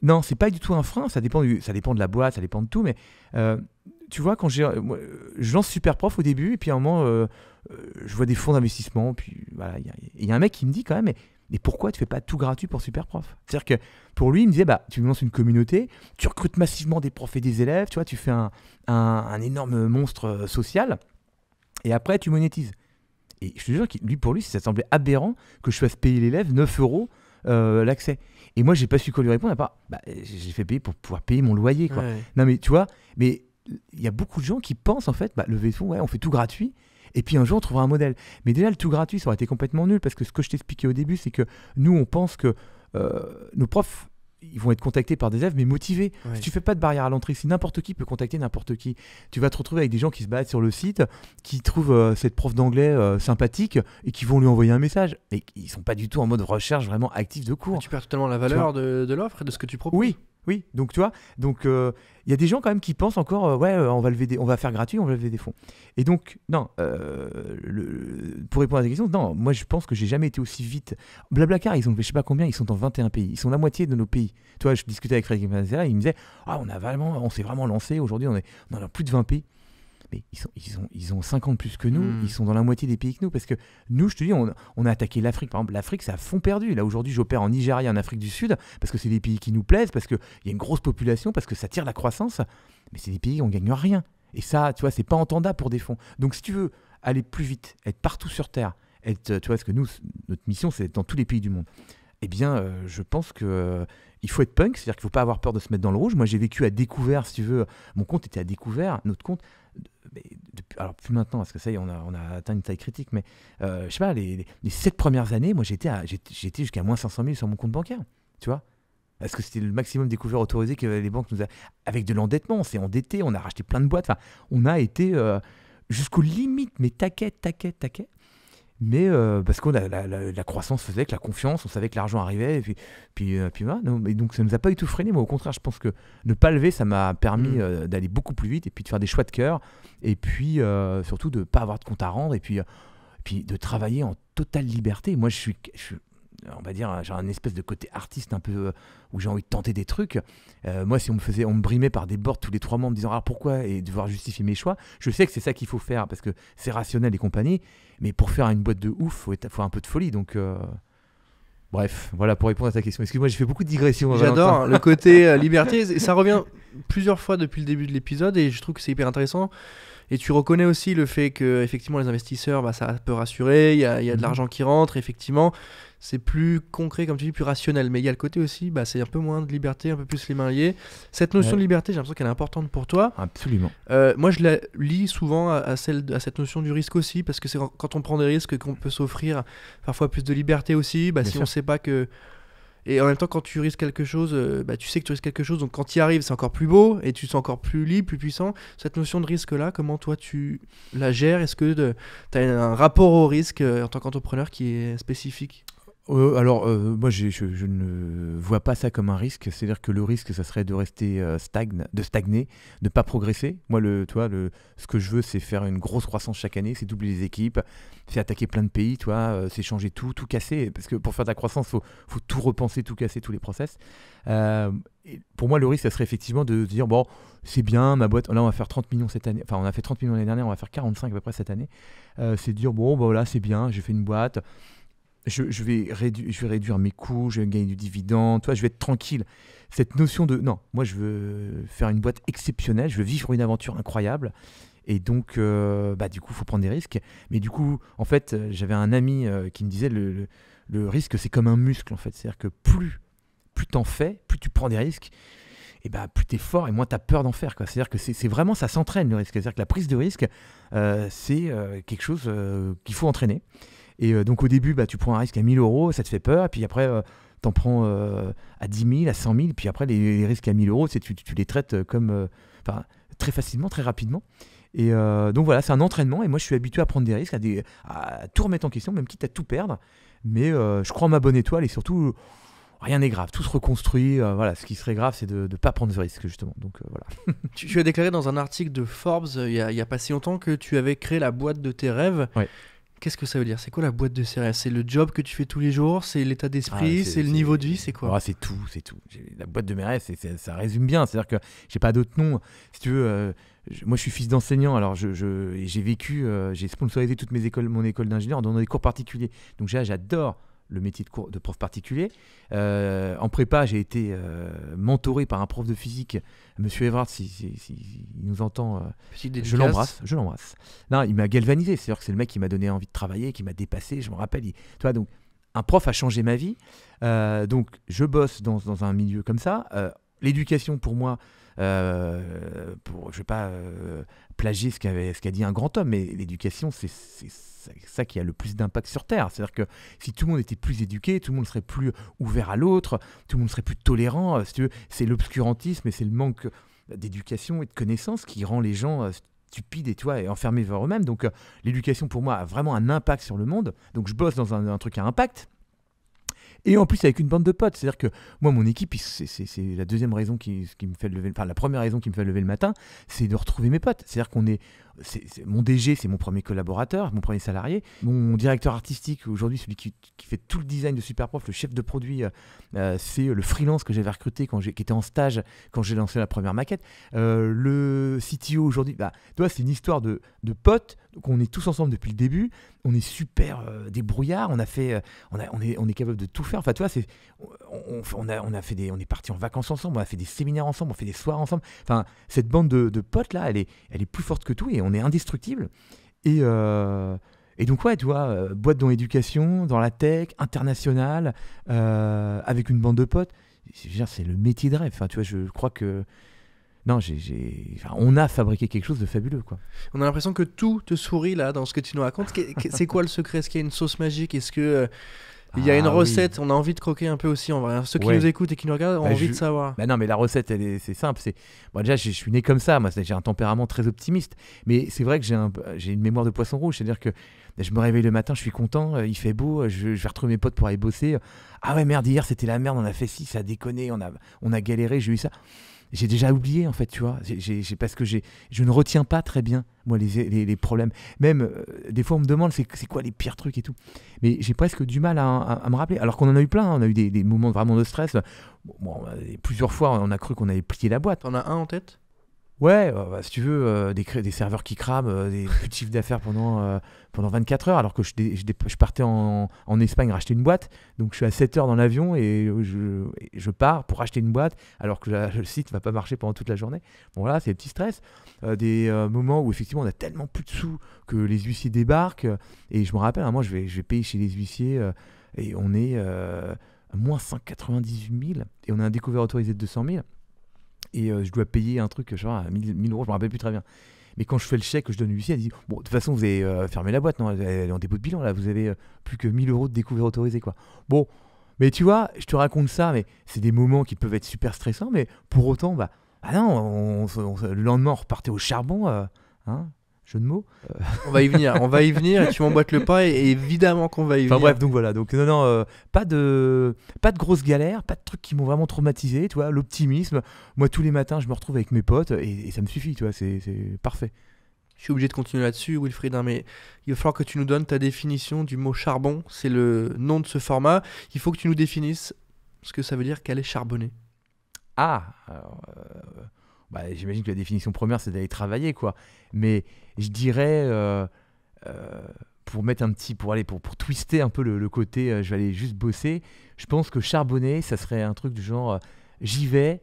non, c'est pas du tout un frein, ça dépend de la boîte, ça dépend de tout, mais tu vois, quand je lance Superprof au début, et puis à un moment, je vois des fonds d'investissement, puis voilà, il y a un mec qui me dit quand même, mais Et pourquoi tu fais pas tout gratuit pour Superprof? C'est-à-dire que pour lui, il me disait, tu lances une communauté, tu recrutes massivement des profs et des élèves, tu vois, tu fais un énorme monstre social, et après tu monétises. Et je te jure que pour lui, ça semblait aberrant que je fasse payer l'élève 9 € l'accès. Et moi, j'ai pas su quoi lui répondre, à part, j'ai fait payer pour pouvoir payer mon loyer, quoi. Ouais. Non mais tu vois, mais il y a beaucoup de gens qui pensent en fait, levée de fonds, on fait tout gratuit. Et puis un jour, on trouvera un modèle. Mais déjà, le tout gratuit, ça aurait été complètement nul, parce que ce que je t'expliquais au début, c'est que nous, on pense que nos profs, ils vont être contactés par des élèves, mais motivés. Ouais. Si tu fais pas de barrière à l'entrée, si n'importe qui peut contacter n'importe qui, tu vas te retrouver avec des gens qui se baladent sur le site, qui trouvent cette prof d'anglais sympathique et qui vont lui envoyer un message. Et ils sont pas du tout en mode recherche vraiment active de cours. Tu perds totalement la valeur de l'offre et de ce que tu proposes. Oui, donc tu vois, il y a des gens quand même qui pensent encore, on va faire gratuit, on va lever des fonds. Et donc, non, pour répondre à ta question, non, moi je pense que j'ai jamais été aussi vite. Blablacar, ils ont, je sais pas combien, ils sont dans 21 pays, ils sont la moitié de nos pays. Tu vois, je discutais avec Frédéric Mazella, il me disait, on s'est vraiment lancé, aujourd'hui on est dans plus de 20 pays. Mais ils ont 50 plus que nous, ils sont dans la moitié des pays que nous, parce que nous, je te dis, on a attaqué l'Afrique. Par exemple, l'Afrique, c'est à fond perdu. Là, aujourd'hui, j'opère en Nigeria, en Afrique du Sud, parce que c'est des pays qui nous plaisent, parce qu'il y a une grosse population, parce que ça tire la croissance, mais c'est des pays où on ne gagne rien. Et ça, tu vois, c'est pas entendable pour des fonds. Donc, si tu veux aller plus vite, être partout sur Terre, tu vois, parce que nous, notre mission, c'est d'être dans tous les pays du monde. Eh bien, je pense que il faut être punk, c'est-à-dire qu'il ne faut pas avoir peur de se mettre dans le rouge. Moi, j'ai vécu à découvert, si tu veux. Mon compte était à découvert, notre compte. Alors, plus maintenant, parce que ça y est, on a atteint une taille critique, mais je sais pas, les 7 premières années, moi, j'étais jusqu'à moins 500 000 sur mon compte bancaire, tu vois. Parce que c'était le maximum découvert autorisé que les banques nous avaient. Avec de l'endettement, on s'est endetté, on a racheté plein de boîtes. Enfin, on a été jusqu'aux limites, mais taquet. Mais parce que la croissance faisait avec la confiance, on savait que l'argent arrivait, et puis voilà. Et donc ça ne nous a pas du tout freiné. Moi, au contraire, je pense que ne pas lever, ça m'a permis d'aller beaucoup plus vite, et puis de faire des choix de cœur, et puis surtout de ne pas avoir de compte à rendre, et puis de travailler en totale liberté. Moi, je suis on va dire, j'ai un espèce de côté artiste un peu où j'ai envie de tenter des trucs. Moi, si on me brimait par des boards tous les 3 mois en me disant pourquoi, et devoir justifier mes choix, je sais que c'est ça qu'il faut faire parce que c'est rationnel et compagnie, mais pour faire une boîte de ouf, faut un peu de folie. Donc, bref, voilà pour répondre à ta question. Excuse-moi, j'ai fait beaucoup de digressions. J'adore le côté liberté, et ça revient plusieurs fois depuis le début de l'épisode, et je trouve que c'est hyper intéressant. Et tu reconnais aussi le fait que effectivement les investisseurs, ça peut rassurer, il y a de l'argent qui rentre, effectivement, c'est plus concret, comme tu dis, plus rationnel. Mais il y a le côté aussi, c'est un peu moins de liberté, un peu plus les mains liées. Cette notion de liberté, j'ai l'impression qu'elle est importante pour toi. Absolument. Moi, je la lis souvent à cette notion du risque aussi, parce que c'est quand on prend des risques qu'on peut s'offrir parfois plus de liberté aussi. Si on ne sait pas que... Et en même temps, quand tu risques quelque chose, tu sais que tu risques quelque chose, donc quand tu y arrives, c'est encore plus beau, et tu te sens encore plus libre, plus puissant. Cette notion de risque-là, comment toi tu la gères? Est-ce que tu as un rapport au risque en tant qu'entrepreneur qui est spécifique? Moi, je ne vois pas ça comme un risque. C'est-à-dire que le risque, ça serait de rester de stagner, de ne pas progresser. Moi, ce que je veux, c'est faire une grosse croissance chaque année, c'est doubler les équipes, c'est attaquer plein de pays, c'est changer tout casser. Parce que pour faire de la croissance, il faut tout repenser, tout casser, tous les process. Et pour moi, le risque, ça serait effectivement de dire, bon, c'est bien, ma boîte, là, on va faire 30 millions cette année. Enfin, on a fait 30 millions l'année dernière, on va faire 45 à peu près cette année. C'est de dire, bon, voilà, c'est bien, j'ai fait une boîte. Je vais réduire mes coûts, je vais gagner du dividende, je vais être tranquille. Cette notion de... Non, moi je veux faire une boîte exceptionnelle, je veux vivre une aventure incroyable. Et donc, du coup, il faut prendre des risques. Mais du coup, en fait, j'avais un ami qui me disait le risque, c'est comme un muscle, en fait. C'est-à-dire que plus t'en fais, plus tu prends des risques, et plus t'es fort et moins t'as peur d'en faire, quoi. C'est-à-dire que c'est vraiment, ça s'entraîne, le risque. C'est-à-dire que la prise de risque, c'est quelque chose qu'il faut entraîner. Et donc au début, tu prends un risque à 1 000 €, ça te fait peur, et puis après, t'en prends à 10 000, à 100 000, puis après, les risques à 1 000 €, tu les traites comme, très facilement, très rapidement. Et donc voilà, c'est un entraînement, et moi je suis habitué à prendre des risques, à tout remettre en question, même quitte à tout perdre. Mais je crois en ma bonne étoile, et surtout, rien n'est grave, tout se reconstruit. Voilà, ce qui serait grave, c'est de ne pas prendre de risque, justement. Donc voilà. Tu as déclaré dans un article de Forbes, il y a pas si longtemps, que tu avais créé la boîte de tes rêves. Ouais. Qu'est-ce que ça veut dire? C'est quoi la boîte de ses rêves? C'est le job que tu fais tous les jours? C'est l'état d'esprit? C'est le niveau de vie? C'est quoi? C'est tout. La boîte de mes rêves, ça résume bien. C'est-à-dire que j'ai pas d'autre nom. Si tu veux, moi je suis fils d'enseignant, alors j'ai vécu, j'ai sponsorisé toute mon école d'ingénieur dans des cours particuliers. Donc j'adore le métier de prof particulier. En prépa, j'ai été mentoré par un prof de physique, Monsieur Evrard, si il nous entend, je l'embrasse. Non, il m'a galvanisé, c'est-à-dire que c'est le mec qui m'a donné envie de travailler, qui m'a dépassé, je me rappelle. Tu vois, donc, un prof a changé ma vie. Donc, je bosse dans un milieu comme ça. L'éducation, pour moi, je ne vais pas plagier ce qu'a dit un grand homme, mais l'éducation, c'est ça qui a le plus d'impact sur Terre. C'est-à-dire que si tout le monde était plus éduqué, tout le monde serait plus ouvert à l'autre, tout le monde serait plus tolérant. Si tu veux, c'est l'obscurantisme et c'est le manque d'éducation et de connaissances qui rend les gens stupides et enfermés vers eux-mêmes. Donc l'éducation, pour moi, a vraiment un impact sur le monde. Donc je bosse dans un truc à impact. Et en plus avec une bande de potes, c'est-à-dire que moi mon équipe, c'est la deuxième raison qui me fait lever, enfin la première raison qui me fait lever le matin, c'est de retrouver mes potes. C'est-à-dire qu'on mon DG, c'est mon premier collaborateur, mon premier salarié. Mon directeur artistique aujourd'hui, celui qui fait tout le design de Superprof, le chef de produit, c'est le freelance que j'avais recruté qui était en stage quand j'ai lancé la première maquette. Le CTO aujourd'hui, tu vois, c'est une histoire de potes. Donc on est tous ensemble depuis le début. On est super débrouillards. On est capable de tout faire. Enfin, tu vois, on est partis en vacances ensemble. On a fait des séminaires ensemble. On fait des soirs ensemble. Enfin, cette bande de potes là, elle est plus forte que tout et on est indestructible. Et donc ouais, tu vois, boîte dans l'éducation, dans la tech, internationale, avec une bande de potes. C'est le métier de rêve. Enfin, tu vois, je crois que non, on a fabriqué quelque chose de fabuleux, quoi. On a l'impression que tout te sourit là dans ce que tu nous racontes. C'est quoi le secret? Est-ce qu'il y a une sauce magique? Est-ce que il y a une recette? Oui. On a envie de croquer un peu aussi en vrai. Ceux qui nous écoutent et qui nous regardent ont envie de savoir. Non, mais la recette, c'est simple. Déjà, je suis né comme ça. Moi, j'ai un tempérament très optimiste. Mais c'est vrai que j'ai une mémoire de poisson rouge. C'est-à-dire que je me réveille le matin, je suis content, il fait beau, je vais retrouver mes potes pour aller bosser. Ah ouais, merde, hier c'était la merde, on a fait ci, ça a déconné, on a galéré, j'ai eu ça. J'ai déjà oublié en fait, tu vois, parce que je ne retiens pas très bien moi les problèmes. Même des fois on me demande c'est quoi les pires trucs et tout, mais j'ai presque du mal à me rappeler. Alors qu'on en a eu plein, on a eu des moments vraiment de stress. Plusieurs fois on a cru qu'on avait plié la boîte. T'en as un en tête? Ouais, si tu veux, des serveurs qui crament, des plus de chiffre d'affaires pendant 24 heures, alors que je partais en Espagne racheter une boîte. Donc je suis à 7 heures dans l'avion et je pars pour acheter une boîte, alors que le site ne va pas marcher pendant toute la journée. Bon, là, c'est des petits stress. Des moments où effectivement on a tellement plus de sous que les huissiers débarquent. Et je me rappelle, moi je vais payer chez les huissiers et on est à moins 198 000 et on a un découvert autorisé de 200 000. Et je dois payer un truc genre à 1000 €, je me rappelle plus très bien. Mais quand je fais le chèque, je donne l'huissier, elle dit bon, de toute façon, vous avez fermé la boîte, non, elle est en dépôt de bilan, là, vous avez plus que 1000 € de découvert autorisé, quoi. Bon, mais tu vois, je te raconte ça, mais c'est des moments qui peuvent être super stressants, mais pour autant, non, le lendemain, on repartait au charbon, jeu de mots. On va y venir, et tu m'emboîtes le pas, et évidemment qu'on va y venir. Enfin bref, donc voilà, pas de grosses galères, pas de trucs qui m'ont vraiment traumatisé, tu vois, l'optimisme. Moi, tous les matins, je me retrouve avec mes potes, et ça me suffit, tu vois, c'est parfait. Je suis obligé de continuer là-dessus, Wilfried, mais il va falloir que tu nous donnes ta définition du mot charbon, c'est le nom de ce format. Il faut que tu nous définisses ce que ça veut dire qu'aller charbonner. J'imagine que la définition première, c'est d'aller travailler, quoi. Mais je dirais, pour mettre pour twister un peu le côté, je vais aller juste bosser, je pense que charbonner, ça serait un truc du genre, j'y vais,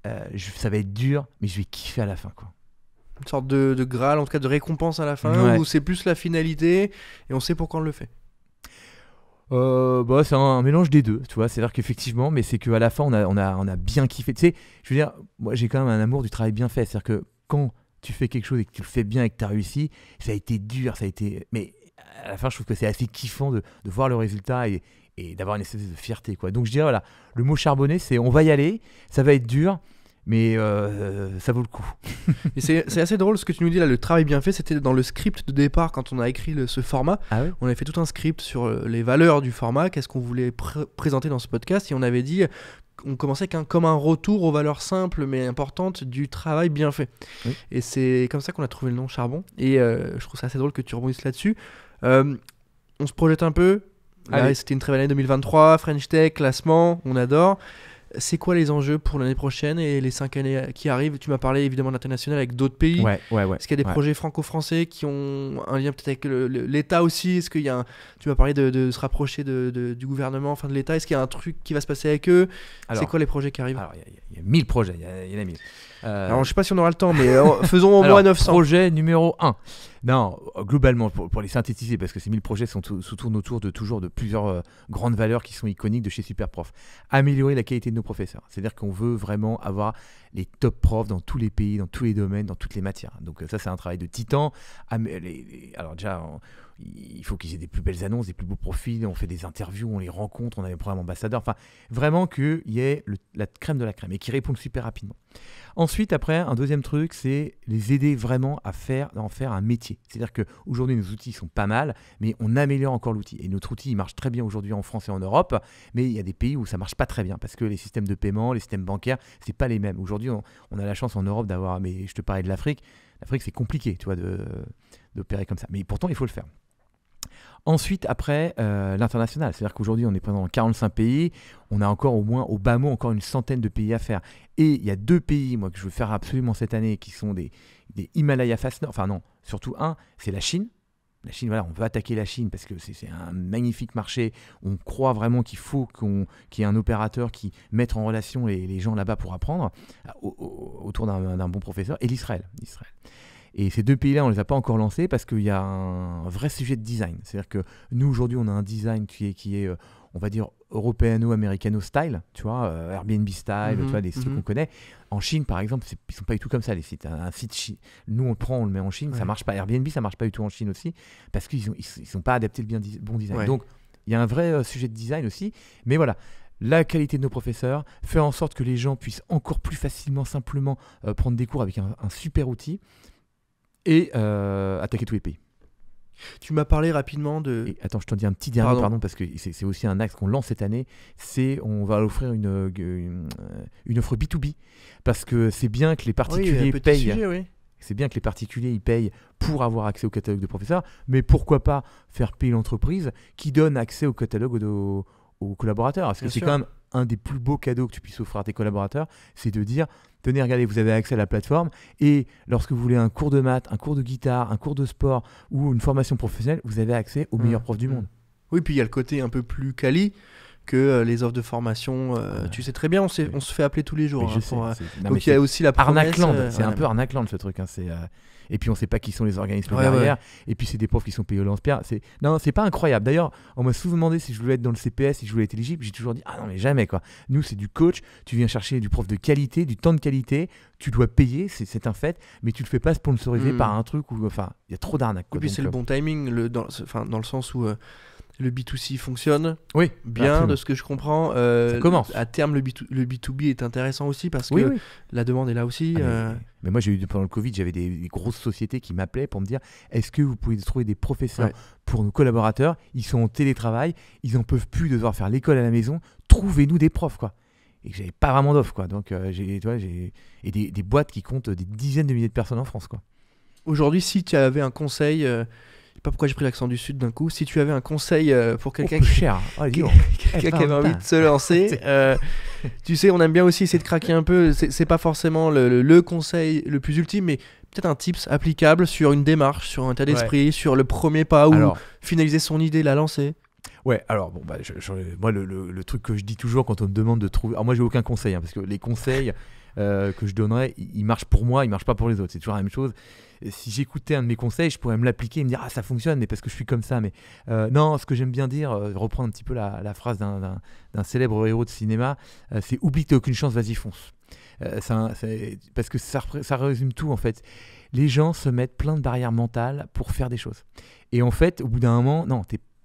ça va être dur, mais je vais kiffer à la fin, quoi. Une sorte de graal, en tout cas de récompense à la fin, où c'est plus la finalité, et on sait pourquoi on le fait. C'est un mélange des deux, tu vois, c'est-à-dire qu'effectivement, mais c'est qu'à la fin on a bien kiffé, tu sais, je veux dire, moi j'ai quand même un amour du travail bien fait, c'est-à-dire que quand tu fais quelque chose et que tu le fais bien et que tu as réussi, ça a été dur, mais à la fin je trouve que c'est assez kiffant de voir le résultat et d'avoir une espèce de fierté, quoi. Donc je dirais, voilà, le mot charbonner, c'est on va y aller, ça va être dur, mais ça vaut le coup. Et c'est assez drôle ce que tu nous dis là, le travail bien fait, c'était dans le script de départ quand on a écrit ce format. Ah ouais. On avait fait tout un script sur les valeurs du format, qu'est-ce qu'on voulait présenter dans ce podcast, et on avait dit, on commençait comme un retour aux valeurs simples mais importantes du travail bien fait. Oui. Et c'est comme ça qu'on a trouvé le nom Charbon, et je trouve ça assez drôle que tu rebondisses là-dessus. On se projette un peu. Là, c'était une très belle année 2023, French Tech, classement, on adore. C'est quoi les enjeux pour l'année prochaine et les 5 années qui arrivent? Tu m'as parlé évidemment d'international avec d'autres pays. Ouais. Est-ce qu'il y a des projets franco-français qui ont un lien peut-être avec l'État aussi? Est-ce qu'il y a tu m'as parlé de se rapprocher du gouvernement, enfin de l'État. Est-ce qu'il y a un truc qui va se passer avec eux? C'est quoi les projets qui arrivent? Alors, il y a 1000 projets, il y en a 1000. Alors, je sais pas si on aura le temps, mais faisons au moins 900. Projet numéro 1. Non, globalement, pour les synthétiser, parce que ces 1000 projets se tournent autour de plusieurs grandes valeurs qui sont iconiques de chez Superprof. Améliorer la qualité de nos professeurs. C'est-à-dire qu'on veut vraiment avoir les top profs dans tous les pays, dans tous les domaines, dans toutes les matières. Donc ça, c'est un travail de titan. Alors déjà, il faut qu'ils aient des plus belles annonces, des plus beaux profils. On fait des interviews, on les rencontre, on a des programmes ambassadeurs. Enfin, vraiment qu'il y ait la crème de la crème et qu'ils répondent super rapidement. Ensuite, après, un deuxième truc, c'est les aider vraiment à en faire un métier. C'est-à-dire qu'aujourd'hui, nos outils sont pas mal, mais on améliore encore l'outil. Et notre outil, il marche très bien aujourd'hui en France et en Europe, mais il y a des pays où ça marche pas très bien parce que les systèmes de paiement, les systèmes bancaires, c'est pas les mêmes. Aujourd'hui, on a la chance en Europe d'avoir, mais je te parlais de l'Afrique. L'Afrique, c'est compliqué, tu vois, d'opérer comme ça. Mais pourtant, il faut le faire. Ensuite, après, l'international. C'est-à-dire qu'aujourd'hui, on est présent dans 45 pays. On a encore au bas mot, encore une centaine de pays à faire. Et il y a 2 pays, moi, que je veux faire absolument cette année, qui sont des Himalaya Fast Nord. Enfin non, surtout un, c'est la Chine. La Chine, voilà, on veut attaquer la Chine parce que c'est un magnifique marché. On croit vraiment qu'il faut qu'il y ait un opérateur qui mette en relation les gens là-bas pour apprendre autour d'un bon professeur. Et l'Israël. Et ces 2 pays-là, on ne les a pas encore lancés parce qu'il y a un vrai sujet de design. C'est-à-dire que nous, aujourd'hui, on a un design qui est on va dire, européano-américano style, tu vois, Airbnb style, tu vois, des sites qu'on connaît. En Chine, par exemple, ils ne sont pas du tout comme ça, les sites. Un site nous, on le met en Chine, ça ne marche pas. Airbnb, ça ne marche pas du tout en Chine aussi parce qu'ils ne sont pas adaptés le bon design. Ouais. Donc, il y a un vrai sujet de design aussi. Mais voilà. La qualité de nos professeurs, faire en sorte que les gens puissent encore plus facilement, simplement prendre des cours avec un super outil et attaquer tous les pays. Tu m'as parlé rapidement de... Et attends, je t'en dis un petit dernier, pardon, parce que c'est aussi un axe qu'on lance cette année, on va offrir une offre B2B, parce que c'est bien que les particuliers payent. Sujet, oui. C'est bien que les particuliers ils payent pour avoir accès au catalogue de professeurs, mais pourquoi pas faire payer l'entreprise qui donne accès au catalogue aux collaborateurs, parce que c'est quand même un des plus beaux cadeaux que tu puisses offrir à tes collaborateurs, c'est de dire, tenez, regardez, vous avez accès à la plateforme, et lorsque vous voulez un cours de maths, un cours de guitare, un cours de sport ou une formation professionnelle, vous avez accès aux meilleurs profs du monde. Oui, puis il y a le côté un peu plus quali que les offres de formation. Tu sais très bien, on se fait appeler tous les jours. Donc il y a aussi la promesse. Arnacland, c'est un peu Arnacland ce truc. Et puis on ne sait pas qui sont les organismes derrière. Et puis c'est des profs qui sont payés au lance-pierre. Non, c'est pas incroyable. D'ailleurs, on m'a souvent demandé si je voulais être dans le CPS, si je voulais être éligible. J'ai toujours dit, ah non, mais jamais quoi. Nous, c'est du coach. Tu viens chercher du prof de qualité, du temps de qualité. Tu dois payer, c'est un fait. Mais tu le fais pas sponsoriser par un truc où, enfin, il y a trop d'arnaques. Et puis c'est le bon timing, dans le sens où le B2C fonctionne bien, absolument. De ce que je comprends. Ça commence. À terme, le B2B est intéressant aussi parce que la demande est là aussi. Mais moi, j'ai eu pendant le Covid, j'avais des grosses sociétés qui m'appelaient pour me dire, est-ce que vous pouvez trouver des professeurs pour nos collaborateurs? Ils sont en télétravail, ils n'en peuvent plus de devoir faire l'école à la maison. Trouvez-nous des profs, quoi. Et que j'avais pas vraiment d'offres, quoi. Donc, j'ai des boîtes qui comptent des dizaines de milliers de personnes en France, quoi. Aujourd'hui, si tu avais un conseil... je sais pas pourquoi j'ai pris l'accent du Sud d'un coup. Si tu avais un conseil pour quelqu'un qui avait envie de se lancer, tu sais, on aime bien aussi essayer de craquer un peu. C'est pas forcément le conseil le plus ultime, mais peut-être un tips applicable sur une démarche, sur un état d'esprit, sur le premier pas ou finaliser son idée, la lancer. Ouais, alors bon, moi le truc que je dis toujours quand on me demande de trouver, alors moi j'ai aucun conseil, parce que les conseils que je donnerais, ils marchent pour moi, ils marchent pas pour les autres. C'est toujours la même chose. Si j'écoutais un de mes conseils, je pourrais me l'appliquer et me dire ah ça fonctionne, mais parce que je suis comme ça. Mais non, ce que j'aime bien dire, reprendre un petit peu la phrase d'un célèbre héros de cinéma, c'est oublie que t'as aucune chance, vas-y fonce. Parce que ça résume tout en fait. Les gens se mettent plein de barrières mentales pour faire des choses. Et en fait, au bout d'un moment, non,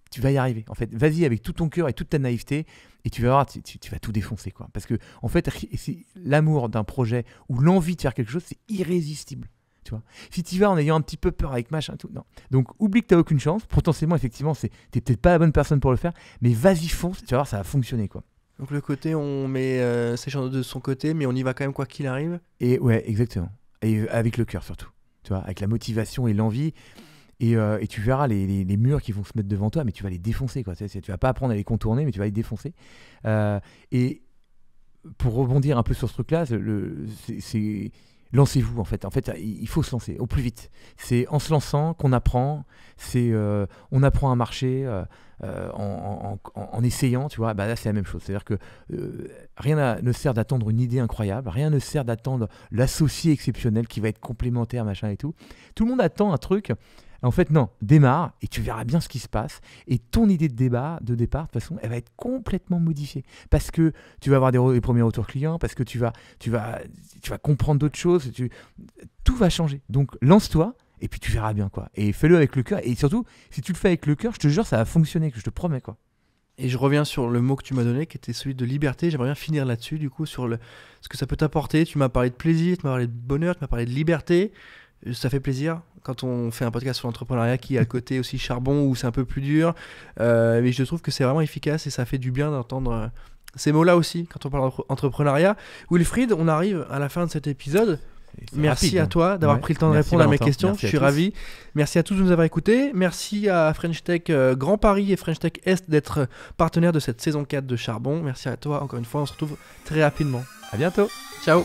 tu vas y arriver. En fait, vas-y avec tout ton cœur et toute ta naïveté et tu vas voir, tu vas tout défoncer, quoi. Parce que en fait, c'est l'amour d'un projet ou l'envie de faire quelque chose, c'est irrésistible. Tu vois. Si tu vas en ayant un petit peu peur avec machin, tout, non. Donc oublie que tu n'as aucune chance. Potentiellement, effectivement, tu n'es peut-être pas la bonne personne pour le faire, mais vas-y fonce. Tu vas voir, ça va fonctionner, quoi. Donc le côté, on met ses chances de son côté, mais on y va quand même quoi qu'il arrive. Et ouais, exactement. Et avec le cœur surtout. Tu vois, avec la motivation et l'envie. Et tu verras les murs qui vont se mettre devant toi, mais tu vas les défoncer, quoi. Tu vas pas apprendre à les contourner, mais tu vas les défoncer. Et pour rebondir un peu sur ce truc-là, c'est lancez-vous en fait. En fait, il faut se lancer au plus vite. C'est en se lançant qu'on apprend. On apprend à marcher en essayant, tu vois. Bah là, c'est la même chose. C'est-à-dire que rien ne sert d'attendre une idée incroyable. Rien ne sert d'attendre l'associé exceptionnel qui va être complémentaire, machin et tout. Tout le monde attend un truc. En fait, non, démarre et tu verras bien ce qui se passe. Et ton idée de départ, de toute façon, elle va être complètement modifiée. Parce que tu vas avoir des premiers retours clients, parce que tu vas comprendre d'autres choses. Tout va changer. Donc, lance-toi et puis tu verras bien, quoi. Et fais-le avec le cœur. Et surtout, si tu le fais avec le cœur, je te jure, ça va fonctionner, je te promets, quoi. Et je reviens sur le mot que tu m'as donné, qui était celui de liberté. J'aimerais bien finir là-dessus, du coup, sur ce que ça peut t'apporter. Tu m'as parlé de plaisir, tu m'as parlé de bonheur, tu m'as parlé de liberté. Ça fait plaisir quand on fait un podcast sur l'entrepreneuriat qui est à côté aussi charbon où c'est un peu plus dur, mais je trouve que c'est vraiment efficace et ça fait du bien d'entendre ces mots-là aussi quand on parle d'entrepreneuriat. Wilfried, on arrive à la fin de cet épisode. Merci rapide, à toi d'avoir pris le temps de répondre à mes questions. Je suis ravi. Merci à tous de nous avoir écoutés. Merci à French Tech Grand Paris et French Tech Est d'être partenaires de cette saison 4 de Charbon. Merci à toi encore une fois. On se retrouve très rapidement. À bientôt. Ciao.